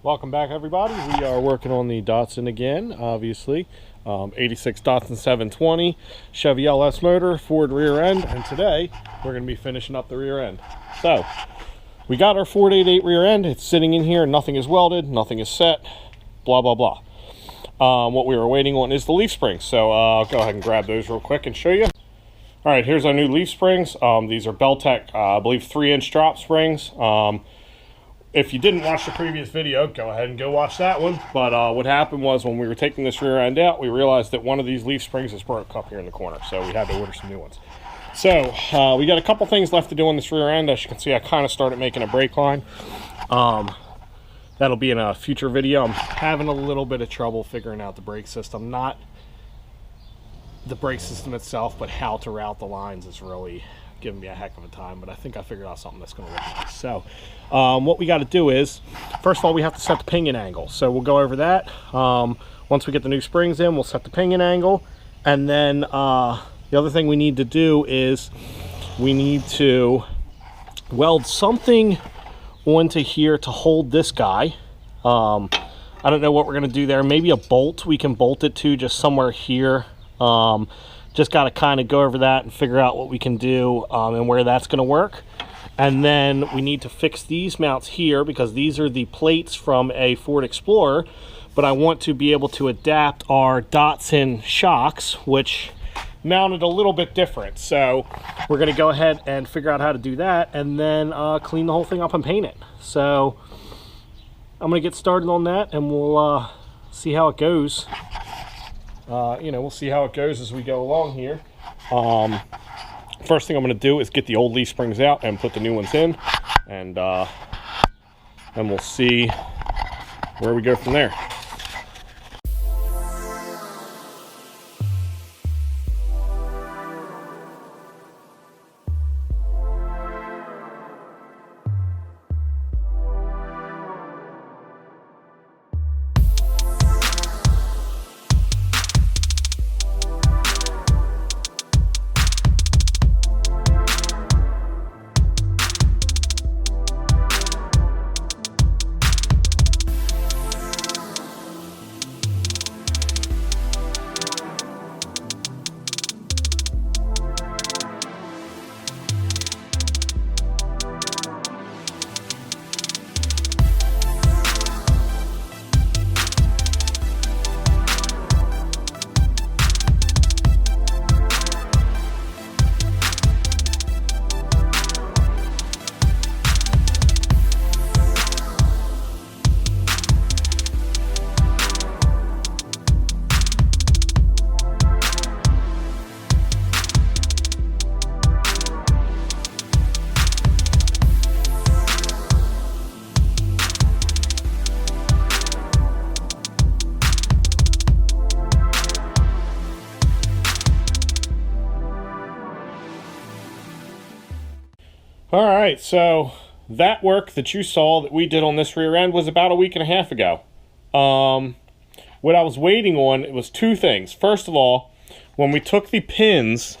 Welcome back, everybody. We are working on the Datsun again, obviously. 86 Datsun 720, Chevy LS motor, Ford rear end, and today we're going to be finishing up the rear end. So, we got our 488 rear end. It's sitting in here. Nothing is welded, nothing is set, blah, blah, blah. What we were waiting on is the leaf springs. So, I'll go ahead and grab those real quick and show you. All right, here's our new leaf springs. These are Beltec, I believe, 3-inch drop springs. If you didn't watch the previous video, go ahead and go watch that one. But what happened was when we were taking this rear end out, we realized that one of these leaf springs is broke up here in the corner. So we had to order some new ones. So we got a couple things left to do on this rear end. As you can see, I kind of started making a brake line. That'll be in a future video. I'm having a little bit of trouble figuring out the brake system. Not the brake system itself, but how to route the lines is really giving me a heck of a time, but I think I figured out something that's going to look nice. So what we got to do is, first of all, we have to set the pinion angle. So we'll go over that. Once we get the new springs in, we'll set the pinion angle. And then the other thing we need to do is we need to weld something onto here to hold this guy. I don't know what we're going to do there. Maybe a bolt we can bolt it to just somewhere here. Just got to kind of go over that and figure out what we can do and where that's going to work. And then we need to fix these mounts here because these are the plates from a Ford Explorer, but I want to be able to adapt our Datsun shocks, which mounted a little bit different. So we're going to go ahead and figure out how to do that and then clean the whole thing up and paint it. So I'm going to get started on that and we'll see how it goes. We'll see how it goes as we go along here. First thing I'm going to do is get the old leaf springs out and put the new ones in, and we'll see where we go from there. All right, so that work that you saw that we did on this rear end was about a week and a half ago. What I was waiting on, it was two things. First of all, when we took the pins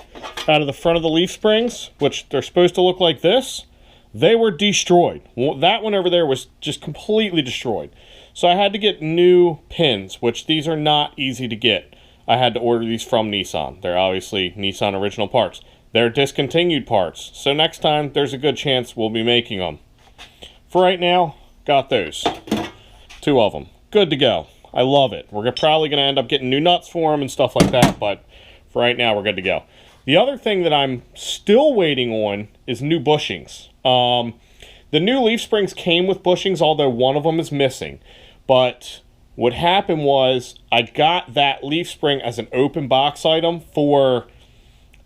out of the front of the leaf springs, which they're supposed to look like this, they were destroyed. Well, that one over there was just completely destroyed. So I had to get new pins, which these are not easy to get. I had to order these from Nissan. They're obviously Nissan original parts. They're discontinued parts, so next time there's a good chance we'll be making them. For right now, got those. 2 of them. Good to go. I love it. We're probably going to end up getting new nuts for them and stuff like that, but for right now we're good to go. The other thing that I'm still waiting on is new bushings. The new leaf springs came with bushings, although one of them is missing. But what happened was I got that leaf spring as an open box item for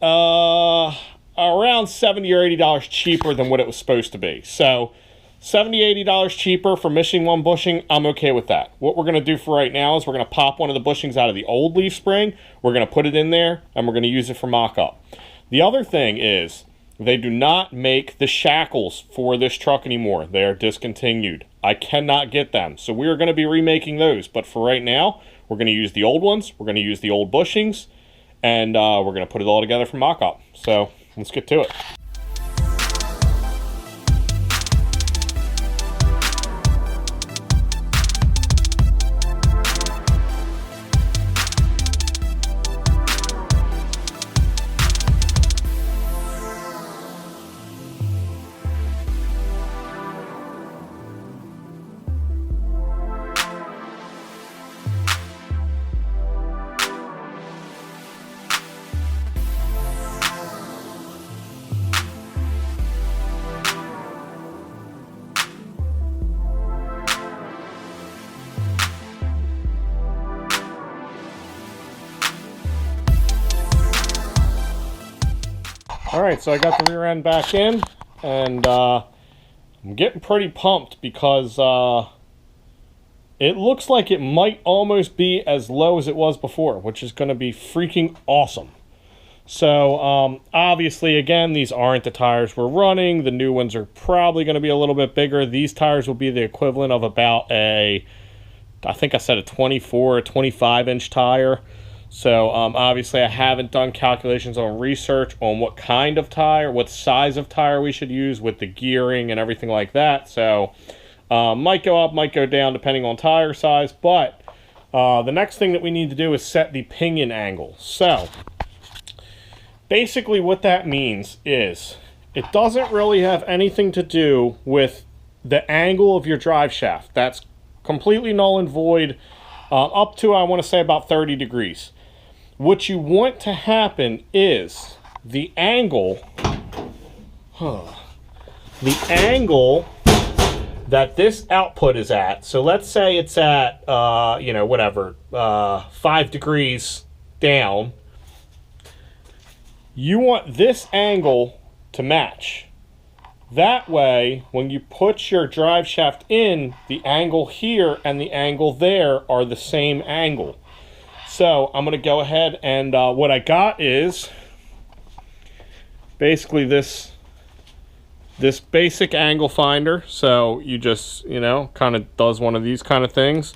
around $70 or $80 cheaper than what it was supposed to be. So $70, $80 cheaper for missing one bushing, I'm okay with that. What we're going to do for right now is we're going to pop one of the bushings out of the old leaf spring, we're going to put it in there, and we're going to use it for mock-up. The other thing is they do not make the shackles for this truck anymore. They are discontinued. I cannot get them, so we are going to be remaking those. But for right now, we're going to use the old ones, we're going to use the old bushings, and we're going to put it all together for mock-up. So let's get to it. Alright, so I got the rear end back in, and I'm getting pretty pumped because it looks like it might almost be as low as it was before, which is going to be freaking awesome. So, obviously, again, these aren't the tires we're running. The new ones are probably going to be a little bit bigger. These tires will be the equivalent of about I think I said a 24 or 25-inch tire. So, obviously, I haven't done calculations on research on what kind of tire, what size of tire we should use with the gearing and everything like that. So, might go up, might go down, depending on tire size. But the next thing that we need to do is set the pinion angle. So, basically what that means is it doesn't really have anything to do with the angle of your drive shaft. That's completely null and void up to, I want to say, about 30 degrees. What you want to happen is the angle that this output is at. So let's say it's at, 5 degrees down. You want this angle to match. That way, when you put your drive shaft in, the angle here and the angle there are the same angle. So I'm going to go ahead and what I got is basically this basic angle finder. So you just, kind of does one of these kind of things.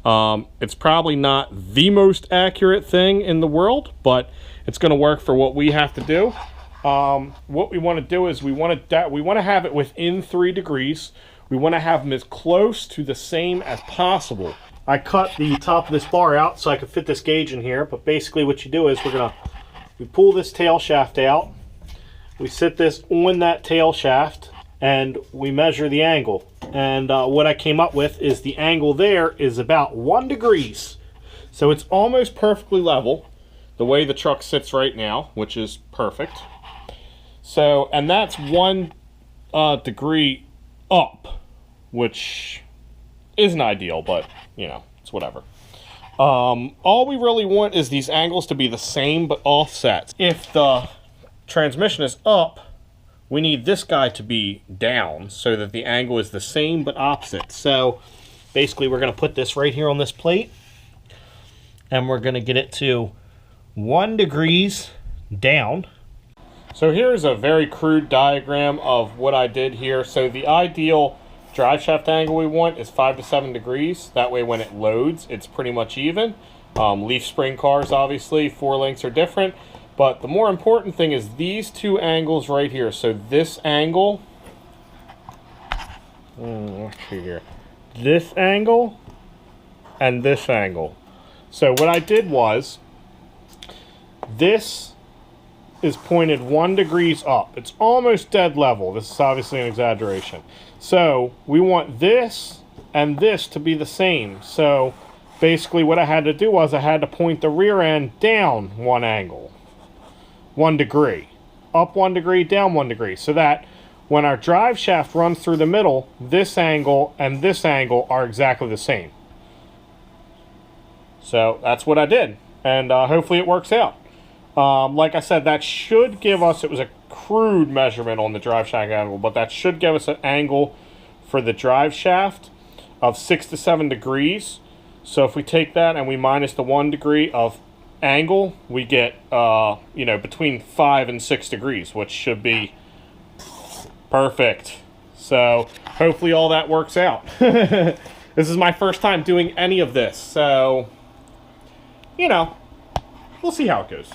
It's probably not the most accurate thing in the world, but it's going to work for what we have to do. What we want to do is we want to have it within 3 degrees. We want to have them as close to the same as possible. I cut the top of this bar out so I could fit this gauge in here, but basically what you do is we pull this tail shaft out, we sit this on that tail shaft, and we measure the angle. And what I came up with is the angle there is about 1 degrees. So it's almost perfectly level, the way the truck sits right now, which is perfect. So, and that's 1 degree up, which isn't ideal, but, it's whatever. All we really want is these angles to be the same, but offset. If the transmission is up, we need this guy to be down so that the angle is the same, but opposite. So, basically, we're going to put this right here on this plate, and we're going to get it to 1 degrees down. So here's a very crude diagram of what I did here. So the ideal drive shaft angle we want is 5 to 7 degrees. That way when it loads, it's pretty much even. Leaf spring cars, obviously, 4 lengths are different. But the more important thing is these 2 angles right here. So this angle, let's see here, this angle and this angle. So what I did was, this is pointed 1 degrees up. It's almost dead level. This is obviously an exaggeration. So we want this and this to be the same. So basically what I had to do was I had to point the rear end down 1 angle. 1 degree. Up 1 degree, down 1 degree. So that when our drive shaft runs through the middle, this angle and this angle are exactly the same. So that's what I did. And hopefully it works out. Like I said, that should give us, it was a crude measurement on the drive shaft angle, but that should give us an angle for the drive shaft of 6 to 7 degrees. So if we take that and we minus the 1 degree of angle, we get, between 5 and 6 degrees, which should be perfect. So hopefully all that works out. This is my first time doing any of this, so, we'll see how it goes.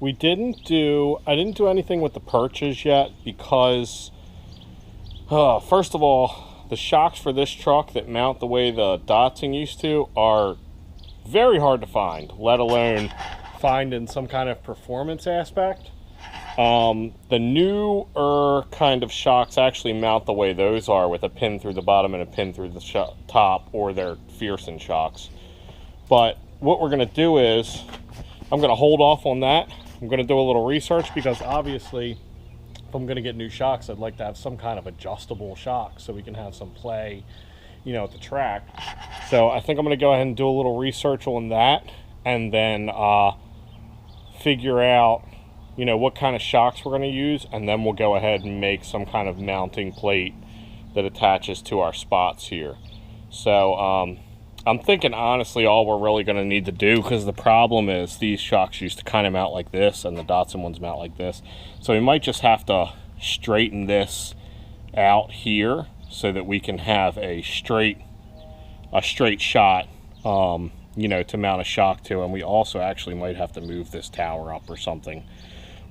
I didn't do anything with the perches yet because, first of all, the shocks for this truck that mount the way the Datsun used to are very hard to find, let alone find in some kind of performance aspect. The newer kind of shocks actually mount the way those are, with a pin through the bottom and a pin through the top, or they're Fearson shocks. But what we're going to do is, I'm going to hold off on that. I'm going to do a little research, because obviously if I'm going to get new shocks, I'd like to have some kind of adjustable shock so we can have some play, you know, at the track. So I think I'm going to go ahead and do a little research on that, and then figure out, you know, what kind of shocks we're going to use, and then we'll go ahead and make some kind of mounting plate that attaches to our spots here. So I'm thinking, honestly, all we're really going to need to do, because the problem is these shocks used to kind of mount like this, and the Datsun ones mount like this. So we might just have to straighten this out here so that we can have a straight shot, you know, to mount a shock to. And we also actually might have to move this tower up or something.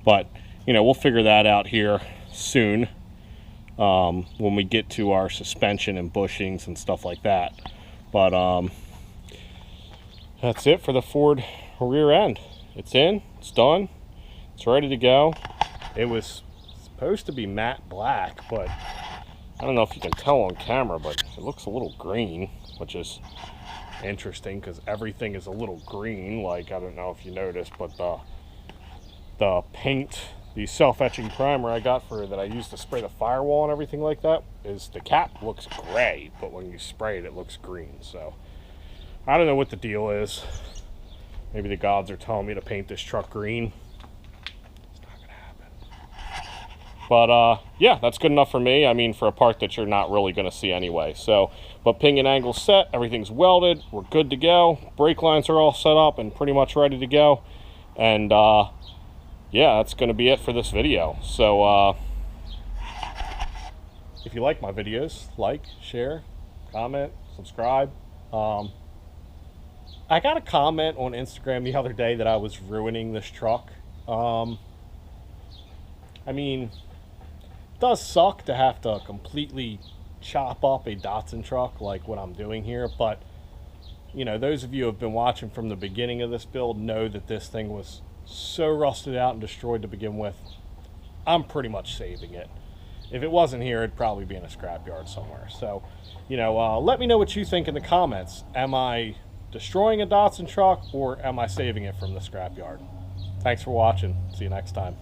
But, you know, we'll figure that out here soon, when we get to our suspension and bushings and stuff like that. But that's it for the Ford rear end. It's in, it's done, it's ready to go. It was supposed to be matte black, but I don't know if you can tell on camera, but it looks a little green, which is interesting because everything is a little green. Like, I don't know if you noticed, but the paint, the self-etching primer I got for that I used to spray the firewall and everything like that, is the cap looks gray, but when you spray it, it looks green. So I don't know what the deal is. Maybe the gods are telling me to paint this truck green. It's not gonna happen. But yeah, that's good enough for me. I mean, for a part that you're not really gonna see anyway. So, but pinion angle's set, everything's welded, we're good to go. Brake lines are all set up and pretty much ready to go. And yeah, that's going to be it for this video. So if you like my videos, like, share, comment, subscribe. I got a comment on Instagram the other day that I was ruining this truck. I mean, it does suck to have to completely chop up a Datsun truck like what I'm doing here, but you know, those of you who have been watching from the beginning of this build know that this thing was so rusted out and destroyed to begin with. I'm pretty much saving it. If it wasn't here, it'd probably be in a scrapyard somewhere. So, you know, let me know what you think in the comments. Am I destroying a Datsun truck, or am I saving it from the scrapyard? Thanks for watching. See you next time.